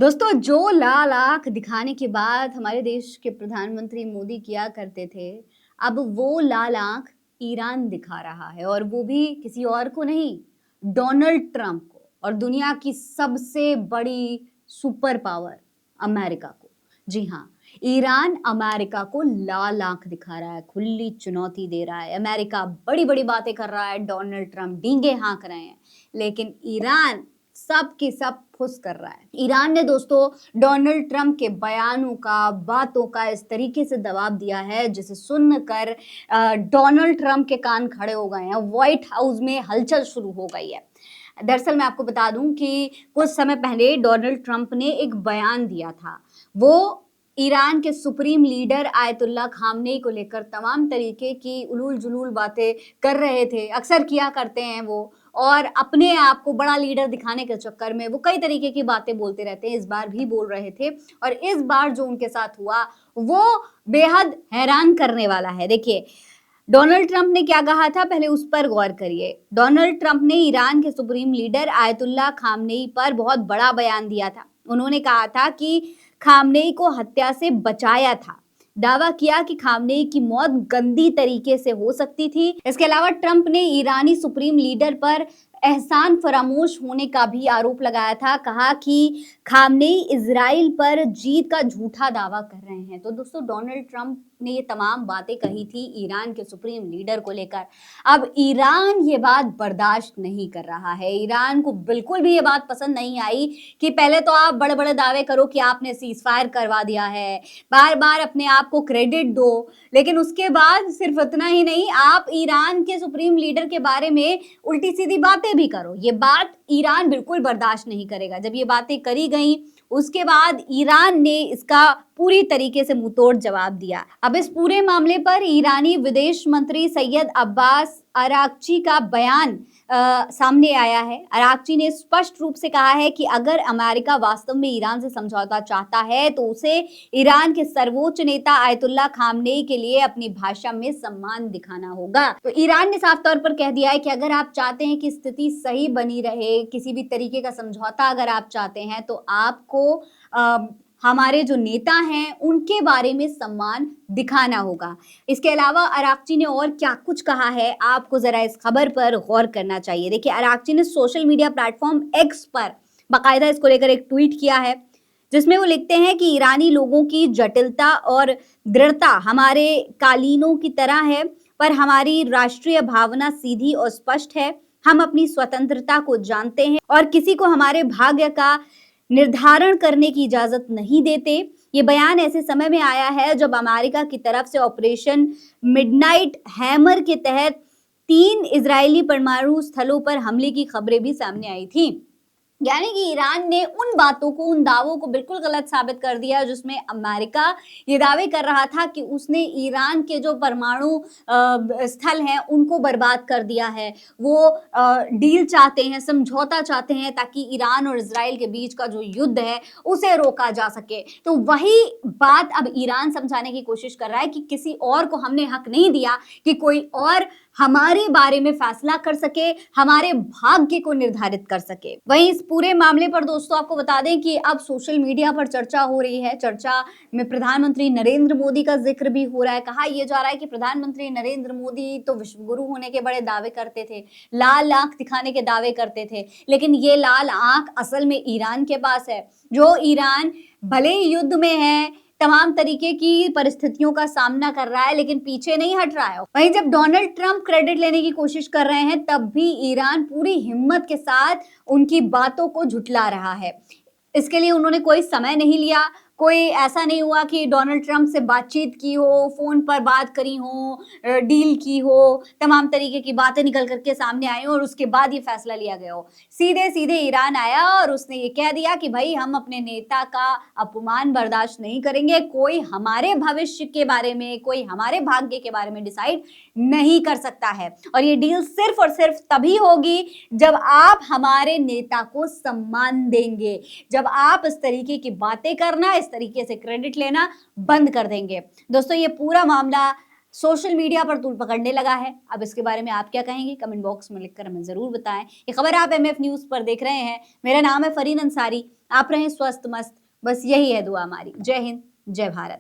दोस्तों, जो लाल आंख दिखाने की बात हमारे देश के प्रधानमंत्री मोदी किया करते थे, अब वो लाल आंख ईरान दिखा रहा है और वो भी किसी और को नहीं, डोनाल्ड ट्रंप को और दुनिया की सबसे बड़ी सुपर पावर अमेरिका को। जी हाँ, ईरान अमेरिका को लाल आंख दिखा रहा है, खुली चुनौती दे रहा है। अमेरिका बड़ी-बड़ी बातें कर रहा है, डोनाल्ड ट्रंप डींगे हाँक रहे हैं, लेकिन ईरान सब की सब फुस कर रहा है। ईरान ने दोस्तों डोनाल्ड ट्रंप के बयानों का, बातों का इस तरीके से दबाव दिया है जिसे सुनकर डोनाल्ड ट्रंप के कान खड़े हो गए हैं। व्हाइट हाउस में हलचल शुरू हो गई है। दरअसल मैं आपको बता दूं कि कुछ समय पहले डोनाल्ड ट्रंप ने एक बयान दिया था। वो ईरान के सुप्रीम लीडर आयतुल्लाह खामनेई को लेकर तमाम तरीके की उलूल जुलूल बातें कर रहे थे। अक्सर किया करते हैं वो, और अपने आप को बड़ा लीडर दिखाने के चक्कर में वो कई तरीके की बातें बोलते रहते हैं। इस बार भी बोल रहे थे और इस बार जो उनके साथ हुआ वो बेहद हैरान करने वाला है। देखिए, डोनाल्ड ट्रंप ने क्या कहा था, पहले उस पर गौर करिए। डोनाल्ड ट्रंप ने ईरान के सुप्रीम लीडर आयतुल्लाह खामनेई पर बहुत बड़ा बयान दिया था। उन्होंने कहा था कि खामनेई को हत्या से बचाया था। दावा किया कि खामनेई की मौत गंदी तरीके से हो सकती थी। इसके अलावा ट्रंप ने ईरानी सुप्रीम लीडर पर एहसान फरामोश होने का भी आरोप लगाया था। कहा कि खामनेई इजराइल पर जीत का झूठा दावा कर रहे हैं। तो दोस्तों, डोनाल्ड ट्रंप ने ये तमाम बातें कही थी ईरान के सुप्रीम लीडर को लेकर। अब ईरान ये बात बर्दाश्त नहीं कर रहा है। ईरान को बिल्कुल भी ये बात पसंद नहीं आई कि पहले तो आप बड़े बड़े दावे करो कि आपने सीज फायर करवा दिया है, बार बार अपने आप को क्रेडिट दो, लेकिन उसके बाद सिर्फ इतना ही नहीं, आप ईरान के सुप्रीम लीडर के बारे में उल्टी सीधी बातें भी करो। ये बात ईरान बिल्कुल बर्दाश्त नहीं करेगा। जब ये बातें करी गई उसके बाद ईरान ने इसका पूरी तरीके से मुंहतोड़ जवाब दिया। अब इस पूरे मामले पर ईरानी विदेश मंत्री सैयद अब्बास अरागची का बयान सामने आया है। अरागची ने स्पष्ट रूप से कहा है कि अगर अमेरिका वास्तव में ईरान से समझौता चाहता है तो उसे ईरान के सर्वोच्च नेता आयतुल्लाह खामनेई के लिए अपनी भाषा में सम्मान दिखाना होगा। तो ईरान ने साफ तौर पर कह दिया है कि अगर आप चाहते हैं कि स्थिति सही बनी रहे, किसी भी तरीके का समझौता अगर आप चाहते हैं, तो आपको हमारे जो नेता हैं उनके बारे में सम्मान दिखाना होगा। इसके अलावा अरागची ने और क्या कुछ कहा है, आपको जरा इस खबर पर गौर करना चाहिए। देखिए, अरागची ने सोशल मीडिया प्लेटफॉर्म एक्स पर बाकायदा इसको लेकर एक ट्वीट किया है जिसमें वो लिखते हैं कि ईरानी लोगों की जटिलता और दृढ़ता हमारे कालीनों की तरह है, पर हमारी राष्ट्रीय भावना सीधी और स्पष्ट है। हम अपनी स्वतंत्रता को जानते हैं और किसी को हमारे भाग्य का निर्धारण करने की इजाजत नहीं देते। ये बयान ऐसे समय में आया है जब अमेरिका की तरफ से ऑपरेशन मिडनाइट हैमर के तहत 3 इजरायली परमाणु स्थलों पर हमले की खबरें भी सामने आई थी। यानी कि ईरान ने उन बातों को, उन दावों को बिल्कुल गलत साबित कर दिया जिसमें अमेरिका ये दावे कर रहा था कि उसने ईरान के जो परमाणु स्थल हैं उनको बर्बाद कर दिया है। वो डील चाहते हैं, समझौता चाहते हैं ताकि ईरान और इजराइल के बीच का जो युद्ध है उसे रोका जा सके। तो वही बात अब ईरान समझाने की कोशिश कर रहा है कि किसी और को हमने हक नहीं दिया कि कोई और हमारे बारे में फैसला कर सके, हमारे भाग्य को निर्धारित कर सके। वहीं इस पूरे मामले पर दोस्तों आपको बता दें कि अब सोशल मीडिया पर चर्चा हो रही है। चर्चा में प्रधानमंत्री नरेंद्र मोदी का जिक्र भी हो रहा है। कहा यह जा रहा है कि प्रधानमंत्री नरेंद्र मोदी तो विश्व गुरु होने के बड़े दावे करते थे, लाल आंख दिखाने के दावे करते थे, लेकिन ये लाल आंख असल में ईरान के पास है। जो ईरान भले ही युद्ध में है, तमाम तरीके की परिस्थितियों का सामना कर रहा है, लेकिन पीछे नहीं हट रहा है। वहीं जब डोनाल्ड ट्रंप क्रेडिट लेने की कोशिश कर रहे हैं तब भी ईरान पूरी हिम्मत के साथ उनकी बातों को झुठला रहा है। इसके लिए उन्होंने कोई समय नहीं लिया। कोई ऐसा नहीं हुआ कि डोनाल्ड ट्रंप से बातचीत की हो, फोन पर बात करी हो, डील की हो, तमाम तरीके की बातें निकल करके सामने आई हो और उसके बाद ये फैसला लिया गया हो। सीधे सीधे ईरान आया और उसने ये कह दिया कि भाई हम अपने नेता का अपमान बर्दाश्त नहीं करेंगे। कोई हमारे भविष्य के बारे में, कोई हमारे भाग्य के बारे में डिसाइड नहीं कर सकता है, और ये डील सिर्फ और सिर्फ तभी होगी जब आप हमारे नेता को सम्मान देंगे, जब आप इस तरीके की बातें करना, इस तरीके से क्रेडिट लेना बंद कर देंगे। दोस्तों, ये पूरा मामला सोशल मीडिया पर तूल पकड़ने लगा है। अब इसके बारे में आप क्या कहेंगे? कमेंट बॉक्स में लिखकर हमें ज़रूर बताएं। ये खबर आप एमएफ न्यूज़ पर देख रहे हैं। मेरा नाम है फरीन अंसारी। आप रहें स्वस्थ मस्त, बस यही है दुआ हमारी। जय हिंद, जय भारत।